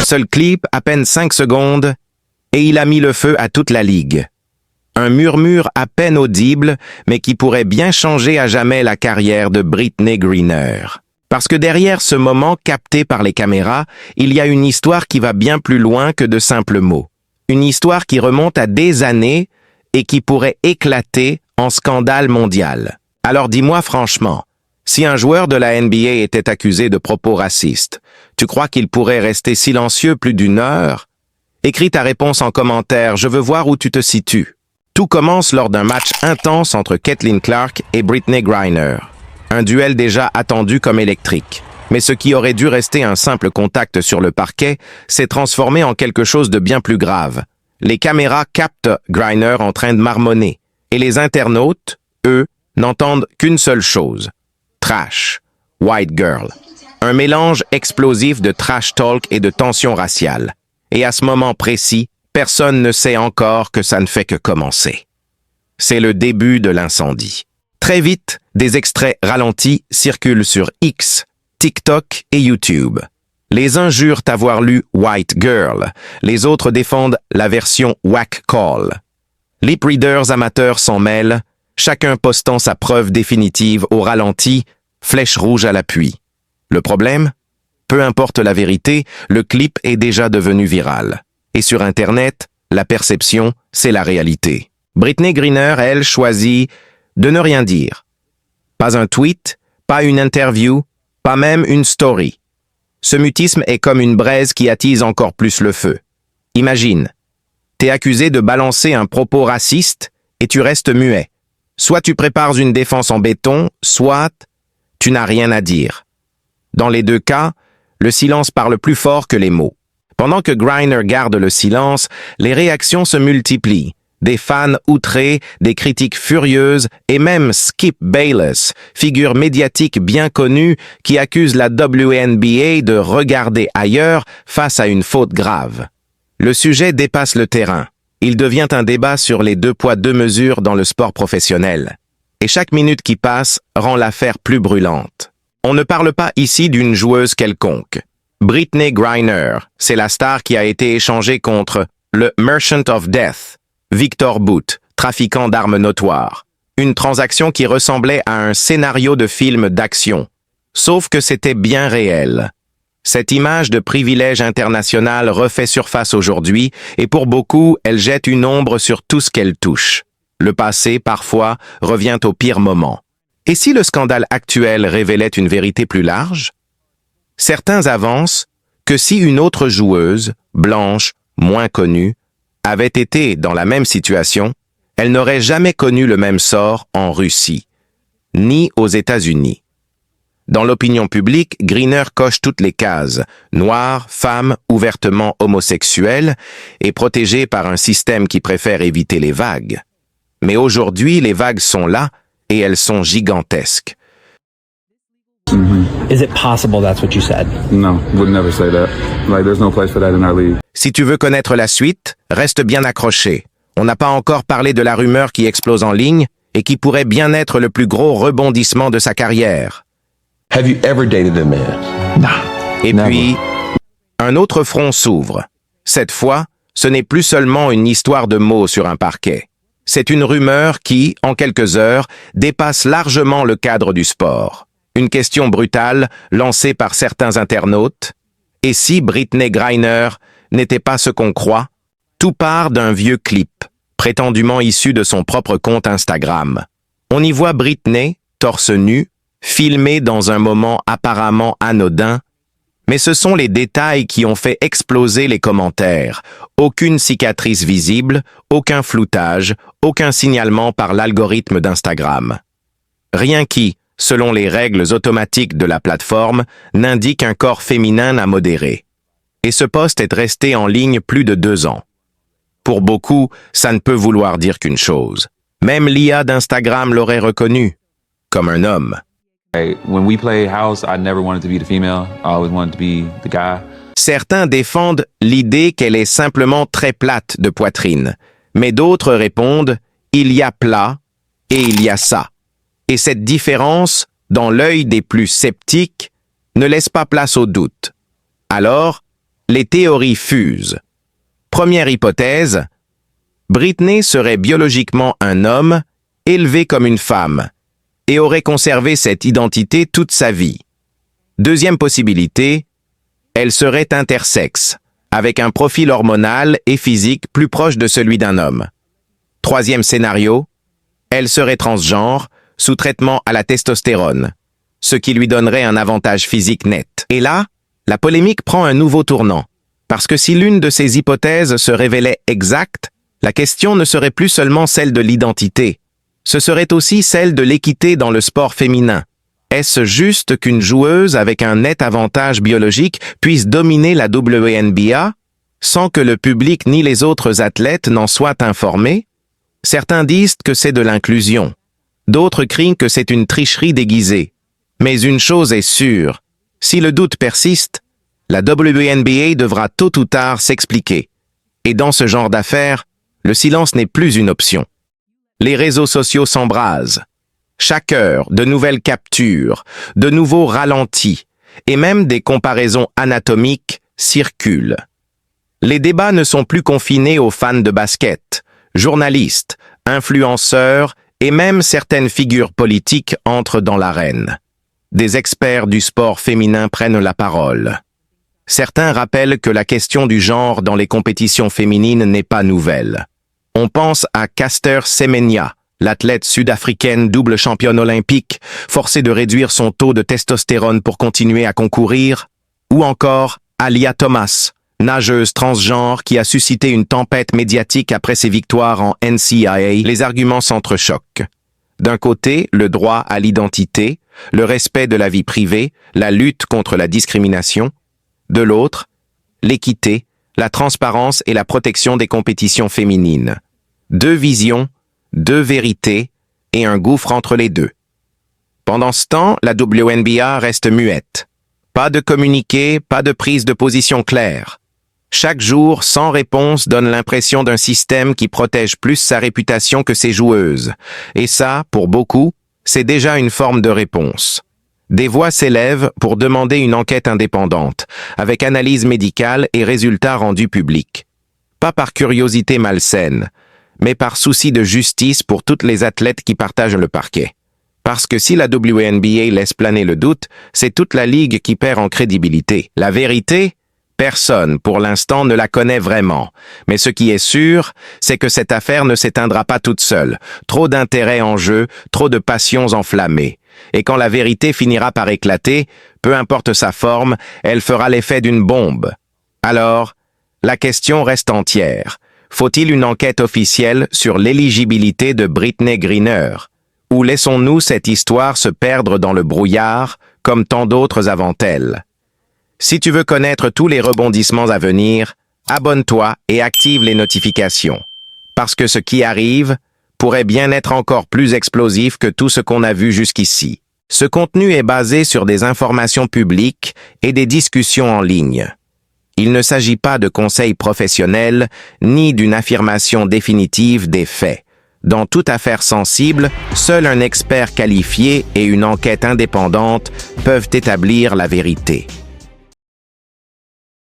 seul clip, à peine 5 secondes, et il a mis le feu à toute la ligue. Un murmure à peine audible, mais qui pourrait bien changer à jamais la carrière de Brittney Griner. Parce que derrière ce moment capté par les caméras, il y a une histoire qui va bien plus loin que de simples mots. Une histoire qui remonte à des années et qui pourrait éclater en scandale mondial. Alors dis-moi franchement, si un joueur de la NBA était accusé de propos racistes, tu crois qu'il pourrait rester silencieux plus d'une heure? Écris ta réponse en commentaire, je veux voir où tu te situes. Tout commence lors d'un match intense entre Caitlin Clark et Brittney Griner. Un duel déjà attendu comme électrique. Mais ce qui aurait dû rester un simple contact sur le parquet s'est transformé en quelque chose de bien plus grave. Les caméras captent Griner en train de marmonner. Et les internautes, eux, n'entendent qu'une seule chose. Trash. White girl. Un mélange explosif de trash talk et de tension raciale. Et à ce moment précis, personne ne sait encore que ça ne fait que commencer. C'est le début de l'incendie. Très vite, des extraits ralentis circulent sur X, TikTok et YouTube. Les uns jurent avoir lu White Girl, les autres défendent la version Whack Call. Lip readers amateurs s'en mêlent, chacun postant sa preuve définitive au ralenti, flèche rouge à l'appui. Le problème? Peu importe la vérité, le clip est déjà devenu viral. Et sur Internet, la perception, c'est la réalité. Brittney Griner, elle, choisit de ne rien dire. Pas un tweet, pas une interview, pas même une story. Ce mutisme est comme une braise qui attise encore plus le feu. Imagine, t'es accusé de balancer un propos raciste et tu restes muet. Soit tu prépares une défense en béton, soit tu n'as rien à dire. Dans les deux cas, le silence parle plus fort que les mots. Pendant que Griner garde le silence, les réactions se multiplient. Des fans outrés, des critiques furieuses et même Skip Bayless, figure médiatique bien connue qui accuse la WNBA de regarder ailleurs face à une faute grave. Le sujet dépasse le terrain. Il devient un débat sur les 2 poids 2 mesures dans le sport professionnel. Et chaque minute qui passe rend l'affaire plus brûlante. On ne parle pas ici d'une joueuse quelconque. Brittney Griner, c'est la star qui a été échangée contre le Merchant of Death, Victor Bout, trafiquant d'armes notoires. Une transaction qui ressemblait à un scénario de film d'action. Sauf que c'était bien réel. Cette image de privilège international refait surface aujourd'hui et pour beaucoup, elle jette une ombre sur tout ce qu'elle touche. Le passé, parfois, revient au pire moment. Et si le scandale actuel révélait une vérité plus large? Certains avancent que si une autre joueuse, blanche, moins connue, avait été dans la même situation, elle n'aurait jamais connu le même sort en Russie, ni aux États-Unis. Dans l'opinion publique, Griner coche toutes les cases, noire, femme, ouvertement homosexuelle, et protégée par un système qui préfère éviter les vagues. Mais aujourd'hui, les vagues sont là, et elles sont gigantesques. Is it possible that's what you said? No, would never say that. Like, there's no place for that in our league. Si tu veux connaître la suite, reste bien accroché. On n'a pas encore parlé de la rumeur qui explose en ligne et qui pourrait bien être le plus gros rebondissement de sa carrière. Have you ever dated a man? Nah. Et Never. puis, un autre front s'ouvre. Cette fois, ce n'est plus seulement une histoire de mots sur un parquet. C'est une rumeur qui, en quelques heures, dépasse largement le cadre du sport. Une question brutale lancée par certains internautes. Et si Brittney Griner n'était pas ce qu'on croit? Tout part d'un vieux clip, prétendument issu de son propre compte Instagram. On y voit Brittney, torse nu, filmée dans un moment apparemment anodin, mais ce sont les détails qui ont fait exploser les commentaires. Aucune cicatrice visible, aucun floutage, aucun signalement par l'algorithme d'Instagram. Rien qui, selon les règles automatiques de la plateforme, n'indique un corps féminin à modérer. Et ce post est resté en ligne plus de 2 ans. Pour beaucoup, ça ne peut vouloir dire qu'une chose. Même l'IA d'Instagram l'aurait reconnu, comme un homme. Hey, when we played house, I never wanted to be the female. I always wanted to be the guy. Certains défendent l'idée qu'elle est simplement très plate de poitrine, mais d'autres répondent « il y a plat et il y a ça ». Et cette différence, dans l'œil des plus sceptiques, ne laisse pas place au doute. Alors, Les théories fusent. Première hypothèse, Britney serait biologiquement un homme, élevé comme une femme, et aurait conservé cette identité toute sa vie. Deuxième possibilité, elle serait intersexe, avec un profil hormonal et physique plus proche de celui d'un homme. Troisième scénario, elle serait transgenre, sous traitement à la testostérone, ce qui lui donnerait un avantage physique net. Et là, la polémique prend un nouveau tournant, parce que si l'une de ces hypothèses se révélait exacte, la question ne serait plus seulement celle de l'identité, ce serait aussi celle de l'équité dans le sport féminin. Est-ce juste qu'une joueuse avec un net avantage biologique puisse dominer la WNBA sans que le public ni les autres athlètes n'en soient informés? Certains disent que c'est de l'inclusion. D'autres crient que c'est une tricherie déguisée. Mais une chose est sûre, si le doute persiste, la WNBA devra tôt ou tard s'expliquer. Et dans ce genre d'affaires, le silence n'est plus une option. Les réseaux sociaux s'embrasent. Chaque heure, de nouvelles captures, de nouveaux ralentis, et même des comparaisons anatomiques circulent. Les débats ne sont plus confinés aux fans de basket, journalistes, influenceurs et même certaines figures politiques entrent dans l'arène. Des experts du sport féminin prennent la parole. Certains rappellent que la question du genre dans les compétitions féminines n'est pas nouvelle. On pense à Caster Semenya, l'athlète sud-africaine double championne olympique, forcée de réduire son taux de testostérone pour continuer à concourir, ou encore Alia Thomas, nageuse transgenre qui a suscité une tempête médiatique après ses victoires en NCAA. Les arguments s'entrechoquent. D'un côté, le droit à l'identité, le respect de la vie privée, la lutte contre la discrimination. De l'autre, l'équité, la transparence et la protection des compétitions féminines. Deux visions, deux vérités et un gouffre entre les deux. Pendant ce temps, la WNBA reste muette. Pas de communiqué, pas de prise de position claire. Chaque jour, sans réponse, donne l'impression d'un système qui protège plus sa réputation que ses joueuses. Et ça, pour beaucoup, c'est déjà une forme de réponse. Des voix s'élèvent pour demander une enquête indépendante, avec analyse médicale et résultats rendus publics. Pas par curiosité malsaine, mais par souci de justice pour toutes les athlètes qui partagent le parquet. Parce que si la WNBA laisse planer le doute, c'est toute la ligue qui perd en crédibilité. La vérité? Personne, pour l'instant, ne la connaît vraiment. Mais ce qui est sûr, c'est que cette affaire ne s'éteindra pas toute seule. Trop d'intérêts en jeu, trop de passions enflammées. Et quand la vérité finira par éclater, peu importe sa forme, elle fera l'effet d'une bombe. Alors, la question reste entière. Faut-il une enquête officielle sur l'éligibilité de Britney Griner? Ou laissons-nous cette histoire se perdre dans le brouillard, comme tant d'autres avant elle? Si tu veux connaître tous les rebondissements à venir, abonne-toi et active les notifications. Parce que ce qui arrive pourrait bien être encore plus explosif que tout ce qu'on a vu jusqu'ici. Ce contenu est basé sur des informations publiques et des discussions en ligne. Il ne s'agit pas de conseils professionnels ni d'une affirmation définitive des faits. Dans toute affaire sensible, seul un expert qualifié et une enquête indépendante peuvent établir la vérité.